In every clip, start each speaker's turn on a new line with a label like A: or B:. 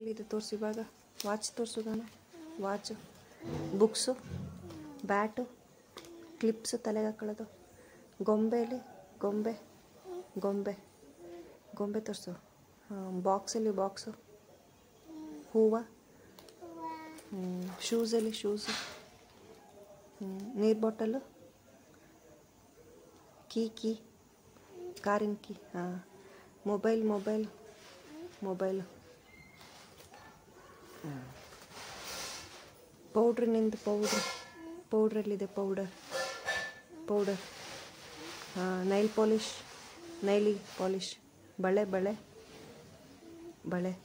A: ಇದು ತೋರಿಸಿ ಇವಾಗ ವಾಚ್ ತೋರಿಸೋದಾನ ವಾಚ್ ಬುಕ್ಸು ಬ್ಯಾಟು ಕ್ಲಿಪ್ಸು ತಲೆಗೆ ಹಾಕೊಳ್ಳೋದು ಗೊಂಬೆಯಲ್ಲಿ ಗೊಂಬೆ ಗೊಂಬೆ ಗೊಂಬೆ ತೋರಿಸು ಬಾಕ್ಸಲ್ಲಿ ಬಾಕ್ಸು ಹೂವು ಶೂಸಲ್ಲಿ ಶೂಸು ನೀರು ಬಾಟಲು ಕೀ ಕಾರಿನ ಕೀ ಮೊಬೈಲ್ ಮೊಬೈಲು ಪೌಡ್ರಿನಿಂದ ಪೌಡ್ರಲ್ಲಿದೆ ಪೌಡರ್ ನೈಲ್ ಪಾಲಿಶ್ ಬಳೆ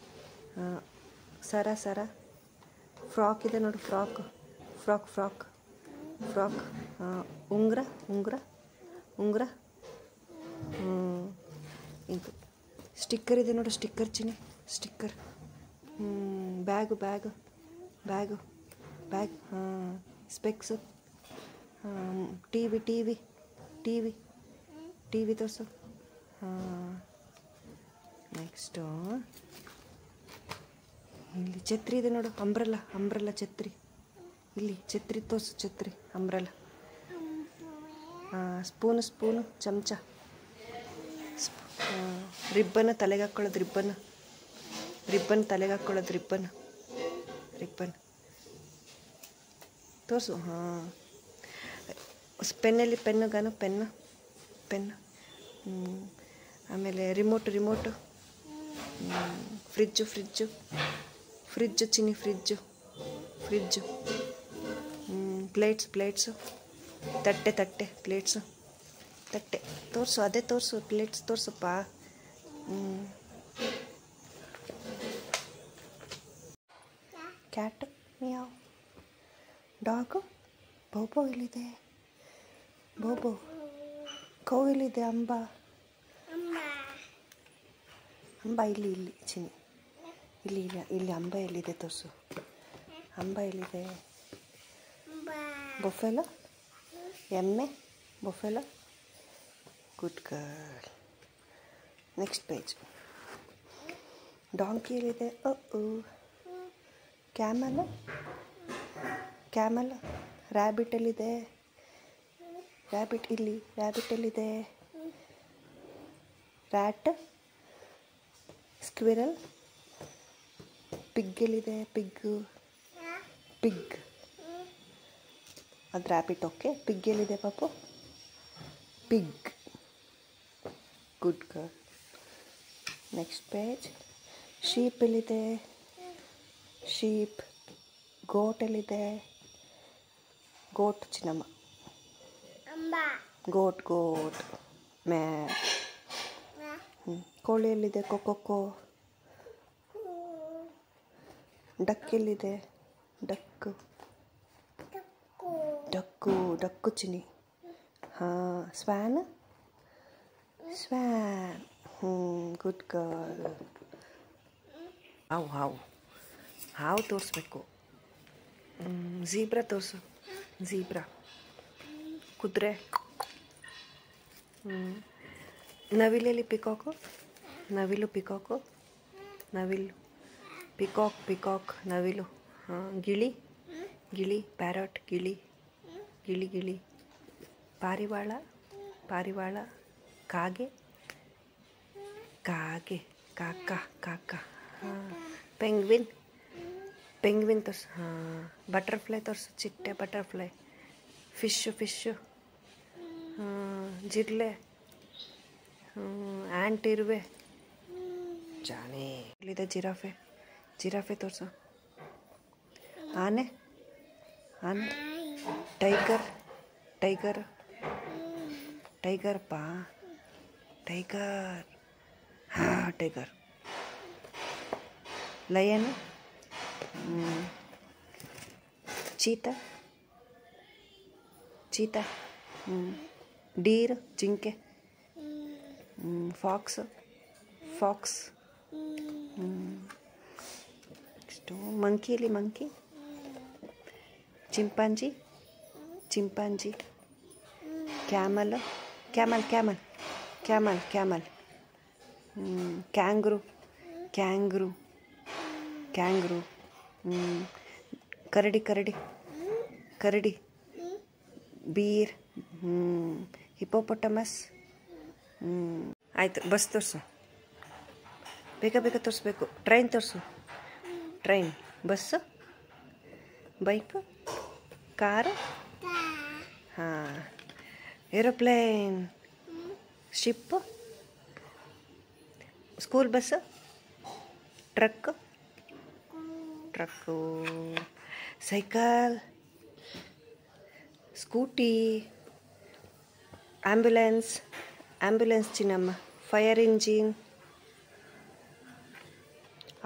A: ಸರ ಫ್ರಾಕ್ ಇದೆ ನೋಡಿ ಫ್ರಾಕ್ ಉಂಗುರ ಇದು ಸ್ಟಿಕ್ಕರ್ ಇದೆ ನೋಡಿ ಸ್ಟಿಕ್ಕರ್ ಚಿನ್ನಿ sticker bag specs T V ತೋರಿಸು ನೆಕ್ಸ್ಟು ಇಲ್ಲಿ ಛತ್ರಿ ಇದೆ ನೋಡು ಅಂಬ್ರೆಲ್ಲ ಛತ್ರಿ ಇಲ್ಲಿ ಛತ್ರಿ ತೋರಿಸು ಛತ್ರಿ ಅಂಬ್ರೆಲ್ಲ ಸ್ಪೂನು ಚಮಚ ರಿಬ್ಬನ್ ತಲೆಗೆ ಹಾಕ್ಕೊಳ್ಳೋದು ರಿಬ್ಬನ್ ತಲೆಗೆ ಹಾಕ್ಕೊಳ್ಳೋದು ರಿಬ್ಬನ್ ತೋರಿಸು ಪೆನ್ನಲ್ಲಿ ಪೆನ್ನು ಆಮೇಲೆ ರಿಮೋಟು ಫ್ರಿಜ್ಜು ಚಿನ್ನಿ ಫ್ರಿಜ್ಜು ಪ್ಲೇಟ್ಸು ತಟ್ಟೆ ಪ್ಲೇಟ್ಸು ತಟ್ಟೆ ತೋರಿಸು ಅದೇ ತೋರಿಸು ಪ್ಲೇಟ್ಸ್ ತೋರಿಸಪ್ಪ ಕ್ಯಾಟ್ ಮಿಯಾವ್ ಡಾಗು ಬೋಬೋ ಇಲ್ಲಿದೆ ಕೌ ಇಲ್ಲಿದೆ ಅಂಬ ಇಲ್ಲಿ ಚಿನ್ನಿ ಇಲ್ಲಿ ಅಂಬ ಎಲ್ಲಿದೆ ತೋರಿಸು ಅಂಬ ಎಲ್ಲಿದೆ ಬೊಫೆಲೋ ಎಮ್ಮೆ buffalo good girl next page donkey ಎಲ್ಲಿದೆ ಕ್ಯಾಮಲ್ ರ್ಯಾಬಿಟ್ ಎಲ್ಲಿದೆ ರ್ಯಾಬಿಟ್ ಎಲ್ಲಿದೆ ರ್ಯಾಟ್ ಸ್ಕ್ವಿರಲ್ ಪಿಗ್ ಎಲ್ಲಿದೆ ಪಿಗ್ ಅದು ರ್ಯಾಬಿಟ್ ಓಕೆ ಪಿಗ್ ಎಲ್ಲಿದೆ ಪಾಪು pig good girl next page sheep ಎಲ್ಲಿದೆ ಗೋಟ್ ಎಲ್ಲಿದೆ ಗೋಟ್ ಚಿನ್ನಮ್ಮ ಗೋಟ್ ಮ್ಯಾ ಕೋಳಿ ಎಲ್ಲಿದೆ ಕೊಕ್ಕೊ ಡಕ್ ಎಲ್ಲಿದೆ ಡಕ್ಕು ಚಿನ್ನಿ ಸ್ವ್ಯಾನ್ ಗುಡ್ ಗರ್ಲ್ ಹಾವು ತೋರಿಸ್ಬೇಕು ಝೀಬ್ರಾ ತೋರಿಸು ಕುದುರೆ ನವಿಲಲ್ಲಿ ನವಿಲು ಪಿಕಾಕ್ ನವಿಲು ಗಿಳಿ ಪ್ಯಾರಟ್ ಗಿಳಿ ಪಾರಿವಾಳ ಕಾಗೆ ಕಾಕ ಪೆಂಗ್ವಿನ್ ತೋರಿಸು ಬಟರ್ಫ್ಲೈ ತೋರಿಸು ಚಿಟ್ಟೆ ಬಟರ್ಫ್ಲೈ ಫಿಶ್ಶು ಜಿರ್ಲೆ ಆ್ಯಂಟ್ ಇರುವೆ ಜಾನೆ ಇಲ್ಲಿದೆ ಜಿರಾಫೆ ತೋರಿಸು ಆನೆ tiger tiger lion cheetah deer ಜಿಂಕೆ fox next monkey chimpanzee camel kangaroo kangaroo, ಕರಡಿ ಕರಡಿ ಕರಡಿ, ಬೀರ್, ಹಿಪೋಪೊಟಮಸ್. ಆಯಿತು, ಬಸ್ ತೋರಿಸು, ಬೇಗ ಬೇಗ ತೋರಿಸ್ಬೇಕು. ಟ್ರೈನ್ ತೋರಿಸು, ಟ್ರೈನ್, ಬಸ್ಸು, ಬೈಕು, ಕಾರು, ಹಾಂ, aeroplane, ship, school bus, truck, cycle, scooty, ambulance ಚಿನ್ನಮ್ಮ, fire engine,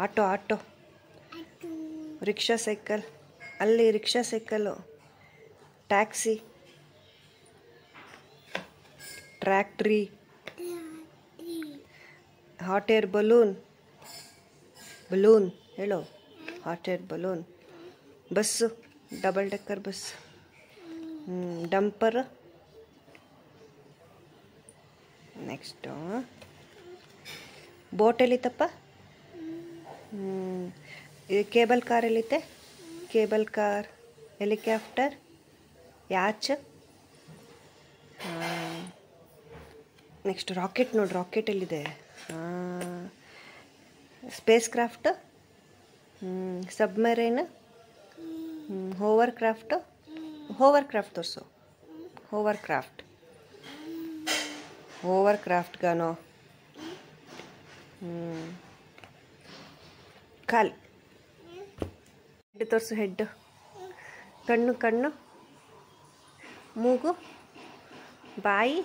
A: auto, rickshaw cycle, ಅಲ್ಲಿ rickshaw cycle, taxi, tractor, hot air balloon ಹೇಳು, hot air balloon, bus, double decker bus, dumper. Next boat ಎಲ್ಲಿತ್ತಪ್ಪ? ಇದು cable car ಎಲ್ಲಿತ್ತೆ? Cable car, helicopter, yacht. Next rocket ನೋಡಿ, rocket ಎಲ್ಲಿದೆ? Spacecraft, submarine, hovercraft ತೋರಿಸು, hovercraft ಗಾನೋ, ಕಾಲ್, head ತೋರಿಸು, ಹೆಡ್, ಕಣ್ಣು, ಮೂಗು, ಬಾಯಿ,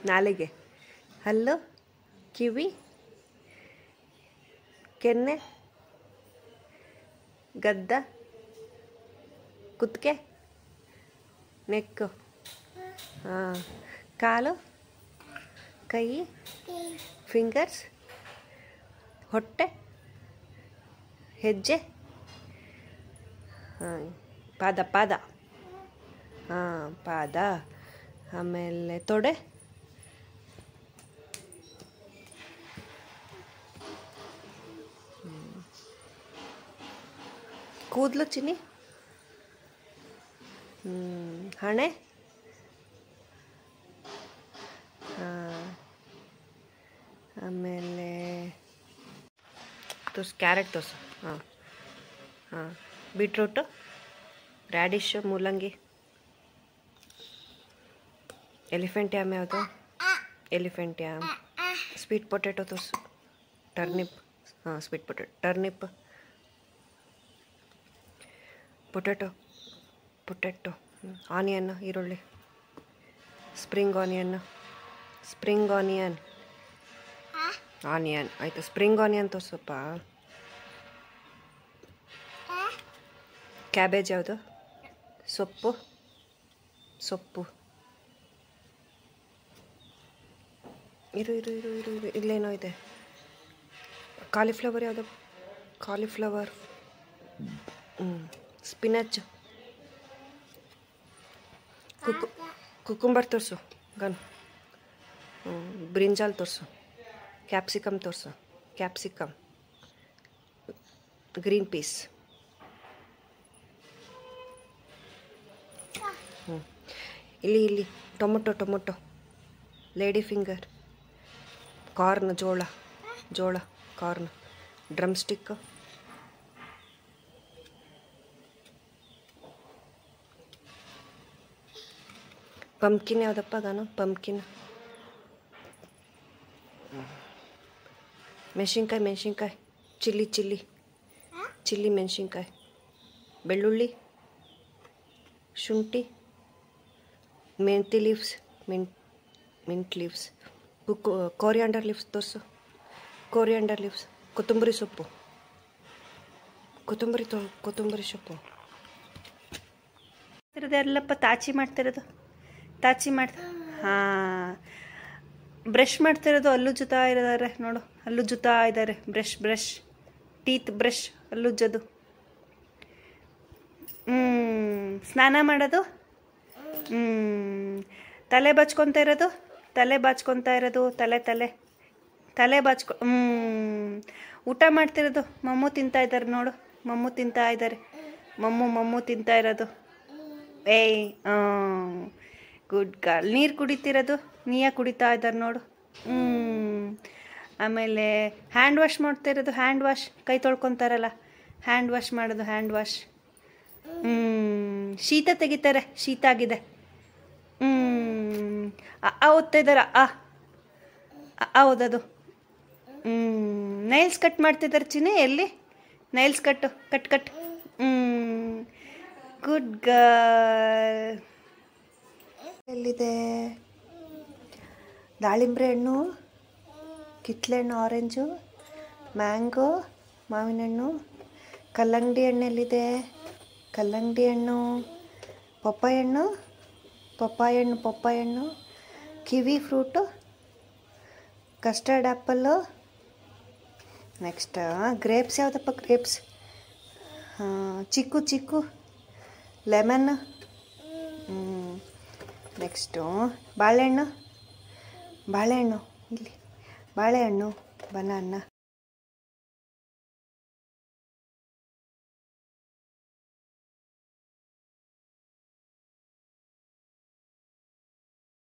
A: ನಾಲಿಗೆ, ಹಲ್ಲು, ಕಿವಿ, ಕೆನ್ನೆ, ಗದ್ದ, ಕುತ್ತಿಗೆ, ನೆಕ್ಕು, ಕಾಲು, ಕೈ, ಫಿಂಗರ್ಸ್, ಹೊಟ್ಟೆ, ಹೆಜ್ಜೆ, ಪಾದ, ಪಾದ, ಆಮೇಲೆ ತೊಡೆ, ಕೂದಲು ಚಿನ್ನಿ, ಹಣೆ, ಆಮೇಲೆ ತೋರಿಸು, ಕ್ಯಾರೆಟ್ ತೋರಿಸು, ಬೀಟ್ರೂಟು, ರ್ಯಾಡಿಶು, ಮೂಲಂಗಿ, ಎಲಿಫೆಂಟ್ ಯಾಮ್ ಯಾವುದು? ಎಲಿಫೆಂಟ್ ಯಾಮ್, ಸ್ವೀಟ್ ಪೊಟ್ಯಾಟೊ ತೋರಿಸು, turnip, sweet potato, turnip, potato, onion, ಈರುಳ್ಳಿ, ಸ್ಪ್ರಿಂಗ್ ಆನಿಯನ್, ಆಯಿತು. ಸ್ಪ್ರಿಂಗ್ ಆನಿಯನ್ ತೋರಿಸಪ್ಪ. ಕ್ಯಾಬೇಜ್ ಯಾವುದು? ಸೊಪ್ಪು, ಇರು ಇಲ್ಲೇನೋ ಇದೆ. ಕಾಲಿಫ್ಲವರ್ ಯಾವುದು? ಸ್ಪಿನಚ್, ಕುಕುಂಬರ್ ತೋರಿಸು, ಬ್ರಿಂಜಾಲ್ ತೋರಿಸು, ಕ್ಯಾಪ್ಸಿಕಮ್ ತೋರಿಸು, ಗ್ರೀನ್ ಪೀಸ್, ಇಲ್ಲಿ ಟೊಮೊಟೊ, ಲೇಡಿ ಫಿಂಗರ್, ಕಾರ್ನ್, ಜೋಳ, ಕಾರ್ನ್, ಡ್ರಮ್ ಸ್ಟಿಕ್, ಪಂಪ್ಕಿನ್ ಯಾವುದಪ್ಪ ಗಾನು? ಪಂಪ್ಕಿನ್, ಮೆಣಸಿನ್ಕಾಯಿ, ಚಿಲ್ಲಿ ಮೆಣಸಿನ್ಕಾಯಿ, ಬೆಳ್ಳುಳ್ಳಿ, ಶುಂಠಿ, ಮೆಂತಿ leaves, mint leaves, coriander leaves ತೋರಿಸು, ಕೊತ್ತಂಬರಿ ಸೊಪ್ಪು, ಇರೋದೆಲ್ಲಪ್ಪ ತಾಚಿ ಮಾಡ್ತಿರೋದು. ಹಾಂ, ಬ್ರಷ್ ಮಾಡ್ತಿರೋದು. ಹಲ್ಲು ಜುತಾ ಇದ್ದಾರೆ ನೋಡು, ಹಲ್ಲು ಜುತಾ ಇದ್ದಾರೆ. ಬ್ರಷ್, ಟೀತ್ ಬ್ರಷ್, ಹಲ್ಲುಜ್ಜೋದು. ಸ್ನಾನ ಮಾಡೋದು. ತಲೆ ಬಾಚ್ಕೊತಾ ಇರೋದು, ತಲೆ ತಲೆ ಬಾಚ್ಕೊ ಊಟ ಮಾಡ್ತಿರೋದು ಮಮ್ಮು ತಿಂತಾ ಇದ್ದಾರೆ ನೋಡು. ಮಮ್ಮು ತಿಂತಾ ಇದ್ದಾರೆ. ಮಮ್ಮು ತಿಂತಾ ಇರೋದು. ಏಯ್ ಗುಡ್ ಗರ್ಲ್. ನೀರು ಕುಡಿತಿರೋದು ನೀಯಾ ಕುಡಿತಾ ಇದ್ದಾರೆ ನೋಡು. ಆಮೇಲೆ ಹ್ಯಾಂಡ್ ವಾಶ್ ಮಾಡ್ತಾ ಇರೋದು. ಹ್ಯಾಂಡ್ ವಾಶ್ ಕೈ ತೊಳ್ಕೊತಾರಲ್ಲ, ಹ್ಯಾಂಡ್ ವಾಶ್ ಮಾಡೋದು. Hand wash. ಶೀತ ತೆಗಿತಾರೆ, ಶೀತ ಆಗಿದೆ. ಓದ್ತಾ ಇದ್ದಾರೆ. ಓದೋದು. ನೈಲ್ಸ್ ಕಟ್ ಮಾಡ್ತಿದ್ದಾರೆ ಚಿನ್ನಿ. ಎಲ್ಲಿ ನೈಲ್ಸ್ ಕಟ್. Good girl. ಎಲ್ಲಿದೆ ದಾಳಿಂಬ್ರೆ ಹಣ್ಣು, ಕಿತ್ಲೆ ಹಣ್ಣು, ಆರೆಂಜು, ಮ್ಯಾಂಗೋ, ಮಾವಿನ ಹಣ್ಣು, ಕಲ್ಲಂಗಡಿ ಹಣ್ಣೆಲ್ಲಿದೆ? ಕಲ್ಲಂಗಡಿ ಹಣ್ಣು, ಪಪ್ಪಾಯ ಹಣ್ಣು, kiwi fruit, custard apple, next grapes. ಯಾವುದಪ್ಪ ಗ್ರೇಪ್ಸ್? ಚಿಕ್ಕು, ಲೆಮನ್, ನೆಕ್ಸ್ಟು ಬಾಳೆಹಣ್ಣು ಇಲ್ಲಿ ಬಾಳೆಹಣ್ಣು, ಬನಾನ.